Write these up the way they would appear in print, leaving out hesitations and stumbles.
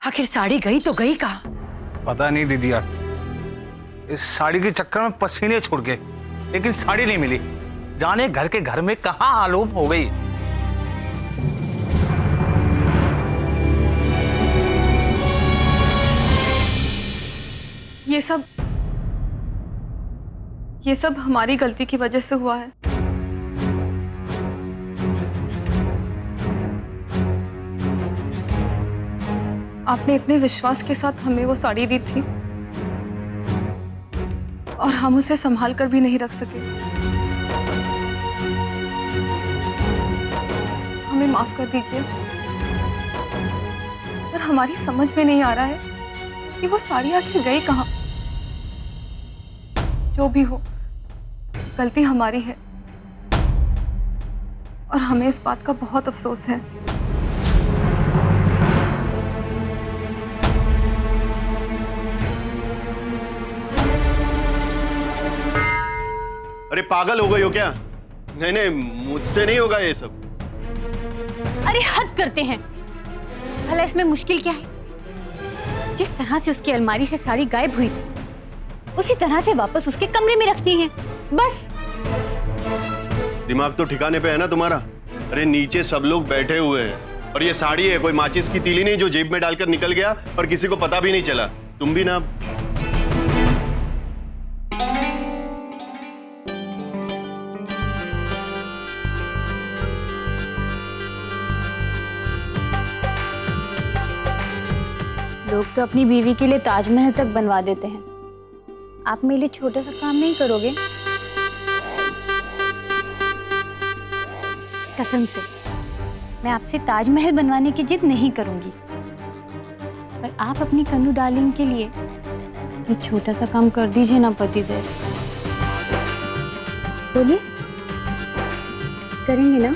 आखिर साड़ी गई तो गई कहाँ? पता नहीं दीदिया, इस साड़ी के चक्कर में पसीने छूट गए, लेकिन साड़ी नहीं मिली। जाने घर के घर में कहाँ आलोप हो गई। ये सब हमारी गलती की वजह से हुआ है। आपने इतने विश्वास के साथ हमें वो साड़ी दी थी और हम उसे संभाल कर भी नहीं रख सके। हमें माफ कर दीजिए, पर हमारी समझ में नहीं आ रहा है कि वो साड़ी आखिर गई कहाँ। जो भी हो, गलती हमारी है और हमें इस बात का बहुत अफसोस है। अरे पागल हो गई हो क्या? नहीं नहीं, मुझसे नहीं होगा ये सब। अरे हद करते हैं। भला इसमें मुश्किल क्या है? जिस तरह से उसकी अलमारी से साड़ी गायब हुई थी, उसी तरह से वापस उसके कमरे में रखती हैं, बस। दिमाग तो ठिकाने पे है ना तुम्हारा? अरे नीचे सब लोग बैठे हुए हैं और ये साड़ी है कोई माचिस की तीली नहीं जो जेब में डालकर निकल गया और किसी को पता भी नहीं चला। तुम भी ना। लोग तो अपनी बीवी के लिए ताजमहल तक बनवा देते हैं, आप मेरे लिए छोटा सा काम नहीं करोगे? कसम से मैं आपसे ताजमहल बनवाने की जिद नहीं करूंगी, पर आप अपनी कन्नू डार्लिंग के लिए ये छोटा सा काम कर दीजिए ना पतिदेव। बोलिए, करेंगे ना?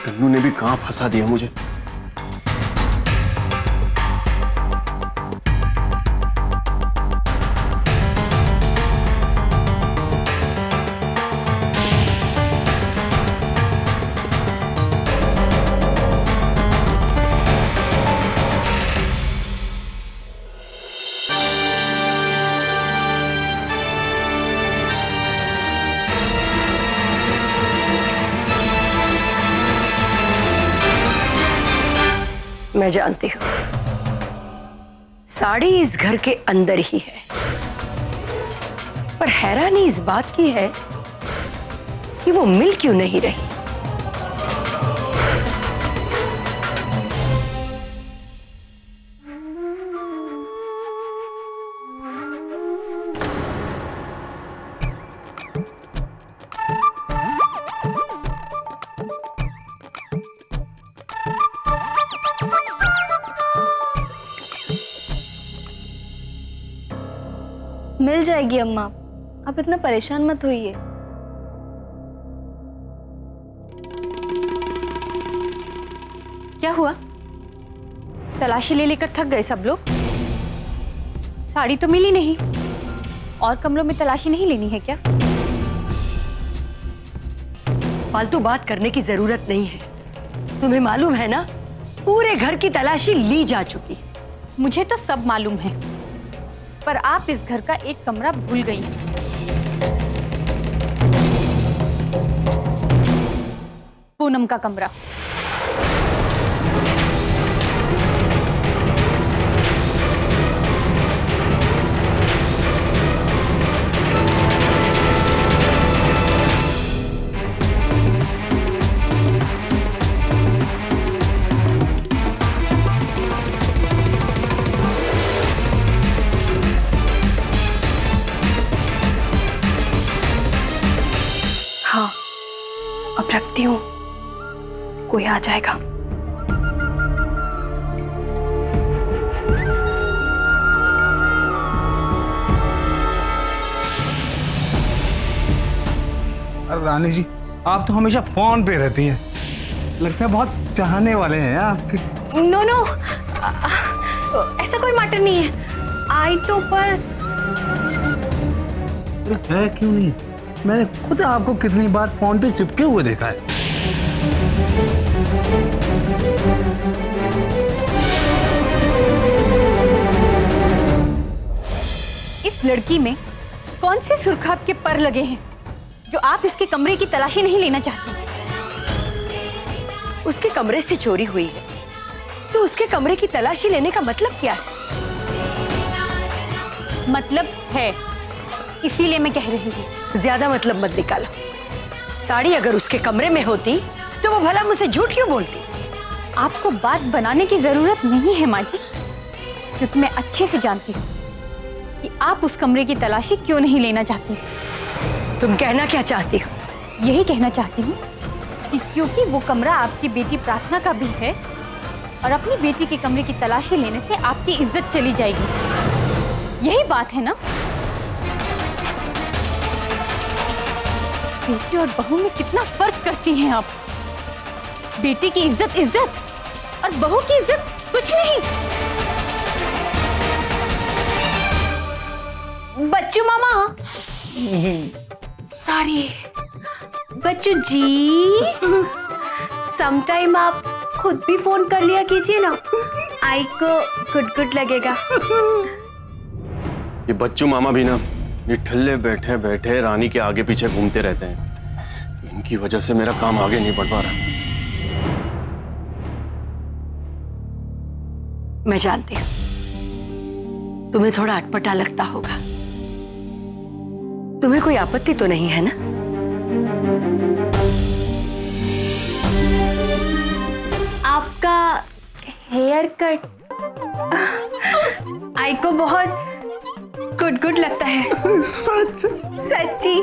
कन्नू ने भी कहां फंसा दिया मुझे। मैं जानती हूँ साड़ी इस घर के अंदर ही है, पर हैरानी इस बात की है कि वो मिल क्यों नहीं रही। मिल जाएगी अम्मा, आप इतना परेशान मत होइए। क्या हुआ? तलाशी ले लेकर थक गए सब लोग? साड़ी तो मिली नहीं, और कमरों में तलाशी नहीं लेनी है क्या? फालतू बात करने की जरूरत नहीं है। तुम्हें मालूम है ना, पूरे घर की तलाशी ली जा चुकी। मुझे तो सब मालूम है, पर आप इस घर का एक कमरा भूल गई हैं। पूनम का कमरा। अब रखती हूँ, कोई आ जाएगा। अरे रानी जी, आप तो हमेशा फोन पे रहती हैं। लगता है बहुत चाहने वाले हैं आपके। नो नो, ऐसा कोई मैटर नहीं है। आई तो बस अरे है क्यों नहीं? मैंने खुद आपको कितनी बार फोन पे चिपके हुए देखा है। इस लड़की में कौन से सुरखाब के पर लगे हैं जो आप इसके कमरे की तलाशी नहीं लेना चाहती? उसके कमरे से चोरी हुई है तो उसके कमरे की तलाशी लेने का मतलब क्या है? मतलब है, इसीलिए मैं कह रही हूँ। ज्यादा मतलब मत निकालो। साड़ी अगर उसके कमरे में होती तो वो भला मुझसे झूठ क्यों बोलती? आपको बात बनाने की जरूरत नहीं है माँ जी, क्योंकि मैं अच्छे से जानती हूँ कि आप उस कमरे की तलाशी क्यों नहीं लेना चाहती। तुम कहना क्या चाहती हो? यही कहना चाहती हूँ कि क्योंकि वो कमरा आपकी बेटी प्रार्थना का भी है और अपनी बेटी के कमरे की तलाशी लेने से आपकी इज्जत चली जाएगी। यही बात है ना? बेटी और बहू में कितना फर्क करती हैं आप। बेटी की इज्जत इज्जत और बहू की इज्जत कुछ नहीं। बच्चू मामा, सॉरी बच्चू जी, समटाइम आप खुद भी फोन कर लिया कीजिए ना, आई को गुड गुड लगेगा। ये बच्चू मामा भी ना निठल्ले बैठे बैठे रानी के आगे पीछे घूमते रहते हैं। इनकी वजह से मेरा काम आगे नहीं बढ़ पा रहा। मैं जानती हूँ तुम्हें थोड़ा अटपटा लगता होगा। तुम्हें कोई आपत्ति तो नहीं है ना? आपका हेयर कट आई को बहुत गुड गुड लगता है। सच सच्ची।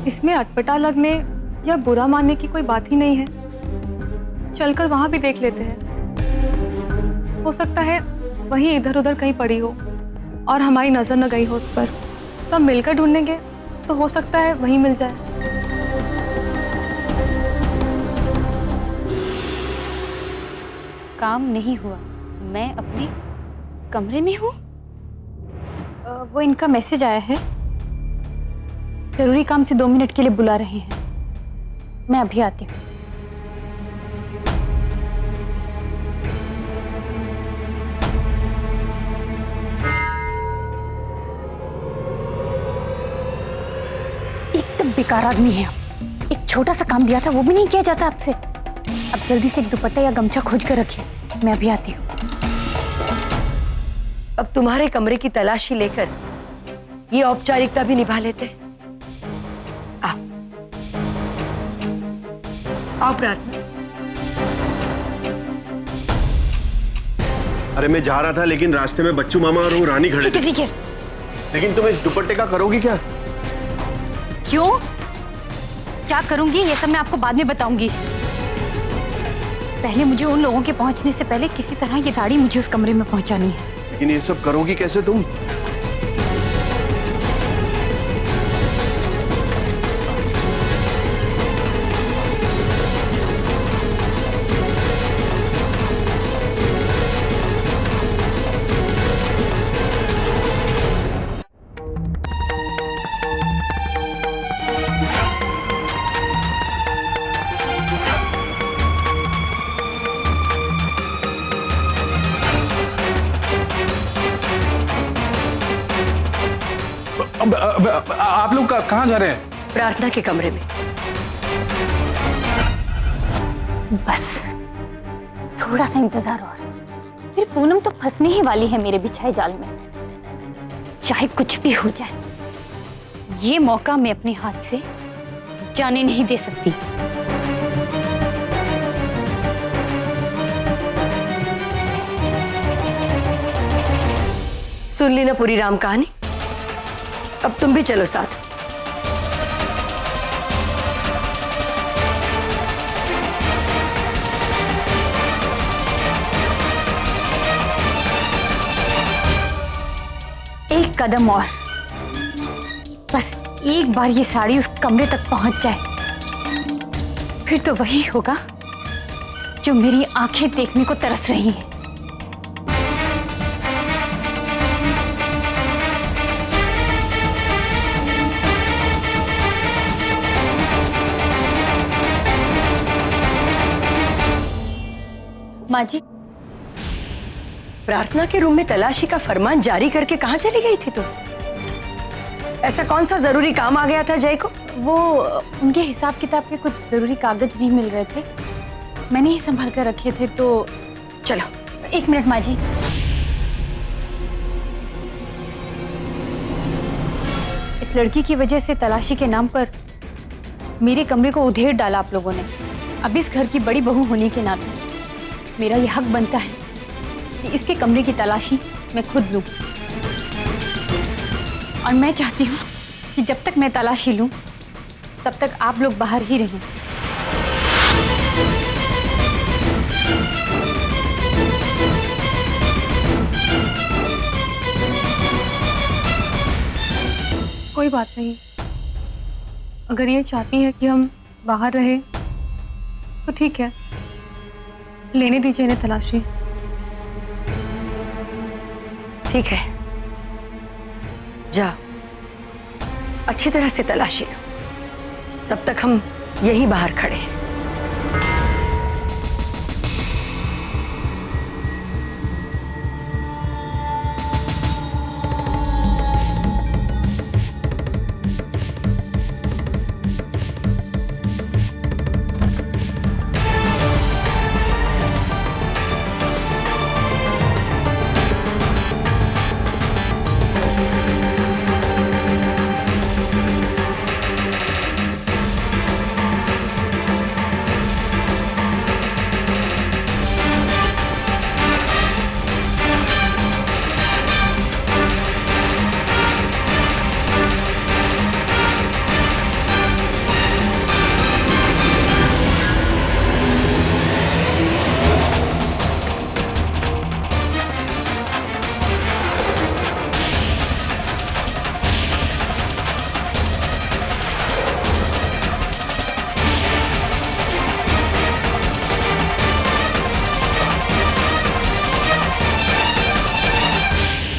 इसमें अटपटा लगने या बुरा मानने की कोई बात ही नहीं है। चलकर वहां भी देख लेते हैं। हो सकता है वहीं इधर उधर कहीं पड़ी हो और हमारी नजर न गई हो उस पर। सब मिलकर ढूंढेंगे तो हो सकता है वहीं मिल जाए। काम नहीं हुआ, मैं अपने कमरे में हूँ। वो इनका मैसेज आया है, जरूरी काम से 2 मिनट के लिए बुला रहे हैं। मैं अभी आती हूँ। एकदम बेकार आदमी है। एक छोटा सा काम दिया था वो भी नहीं किया जाता आपसे। अब जल्दी से एक दुपट्टा या गमछा खोज कर रखिए, मैं अभी आती हूँ। अब तुम्हारे कमरे की तलाशी लेकर ये औपचारिकता भी निभा लेते। आओ प्रार्थना। अरे मैं जा रहा था लेकिन रास्ते में बच्चू मामा और वो रानी खड़े थे। ठीक है। लेकिन तुम इस दुपट्टे का करोगी क्या? क्यों? क्या करूंगी ये सब मैं आपको बाद में बताऊंगी। पहले मुझे उन लोगों के पहुंचने से पहले किसी तरह ये साड़ी मुझे उस कमरे में पहुंचानी है। लेकिन ये सब करोगी कैसे तुम? आप लोग कहाँ जा रहे हैं? प्रार्थना के कमरे में। बस थोड़ा सा इंतजार और, फिर पूनम तो फंसने ही वाली है मेरे बिछाए जाल में। चाहे कुछ भी हो जाए, ये मौका मैं अपने हाथ से जाने नहीं दे सकती। सुन ली ना पूरी राम कहानी? अब तुम भी चलो साथ। एक कदम और, बस एक बार ये साड़ी उस कमरे तक पहुंच जाए, फिर तो वही होगा जो मेरी आंखें देखने को तरस रही हैं। माँ जी, प्रार्थना के रूम में तलाशी का फरमान जारी करके कहां चली गई थी तुम? ऐसा कौन सा जरूरी काम आ गया था जय को? वो उनके हिसाब किताब के कुछ जरूरी कागज नहीं मिल रहे थे, मैंने ही संभाल कर रखे थे। तो चलो। एक मिनट माँ जी। इस लड़की की वजह से तलाशी के नाम पर मेरे कमरे को उधेड़ डाला आप लोगों ने। अब इस घर की बड़ी बहू होने के नाते मेरा यह हक बनता है कि इसके कमरे की तलाशी मैं खुद लूं। और मैं चाहती हूँ कि जब तक मैं तलाशी लूं तब तक आप लोग बाहर ही रहें। कोई बात नहीं, अगर ये चाहती है कि हम बाहर रहे तो ठीक है, लेने दीजिए इन्हें तलाशी। ठीक है, जा अच्छी तरह से तलाशी लो, तब तक हम यहीं बाहर खड़े हैं।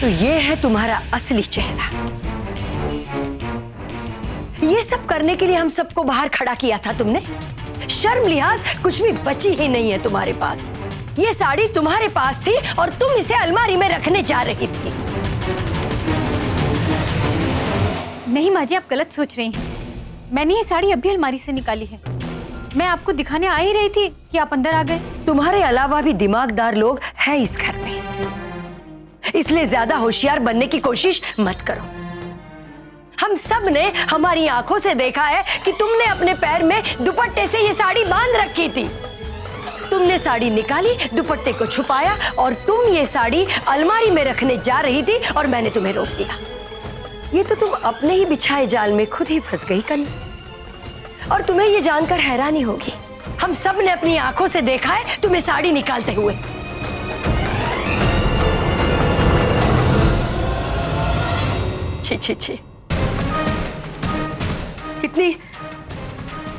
तो ये है तुम्हारा असली चेहरा। ये सब करने के लिए हम सबको बाहर खड़ा किया था तुमने? शर्म लिहाज कुछ भी बची ही नहीं है तुम्हारे पास। ये साड़ी तुम्हारे पास थी और तुम इसे अलमारी में रखने जा रही थी। नहीं माँ जी, आप गलत सोच रही हैं। मैंने ये साड़ी अभी अलमारी से निकाली है। मैं आपको दिखाने आ ही रही थी कि आप अंदर आ गए। तुम्हारे अलावा भी दिमागदार लोग हैं इस घर में, इसलिए ज्यादा होशियार बनने की कोशिश मत करो। हम सब ने हमारी आंखों से देखा है कि तुमने अपने पैर में दुपट्टे से ये साड़ी बांध रखी थी। तुमने साड़ी निकाली, दुपट्टे को छुपाया और तुम ये साड़ी अलमारी में रखने जा रही थी और मैंने तुम्हें रोक दिया। ये तो तुम अपने ही बिछाए जाल में खुद ही फंस गई कन्या। और तुम्हें ये जानकर हैरानी होगी, हम सब ने अपनी आंखों से देखा है तुम्हें साड़ी निकालते हुए। छी छी छी,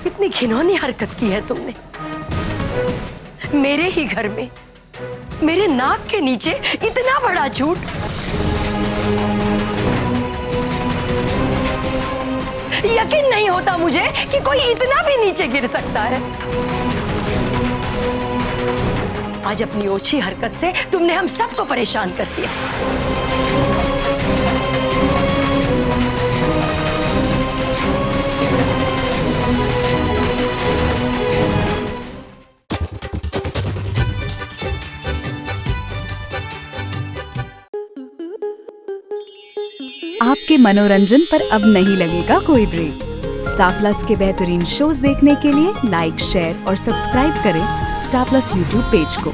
कितनी घिनौनी हरकत की है तुमने। मेरे ही घर में, मेरे नाक के नीचे इतना बड़ा झूठ। यकीन नहीं होता मुझे कि कोई इतना भी नीचे गिर सकता है। आज अपनी ओछी हरकत से तुमने हम सबको परेशान कर दिया। आपके मनोरंजन पर अब नहीं लगेगा कोई ब्रेक। स्टार प्लस के बेहतरीन शोज देखने के लिए लाइक, शेयर और सब्सक्राइब करें स्टार प्लस यूट्यूब पेज को।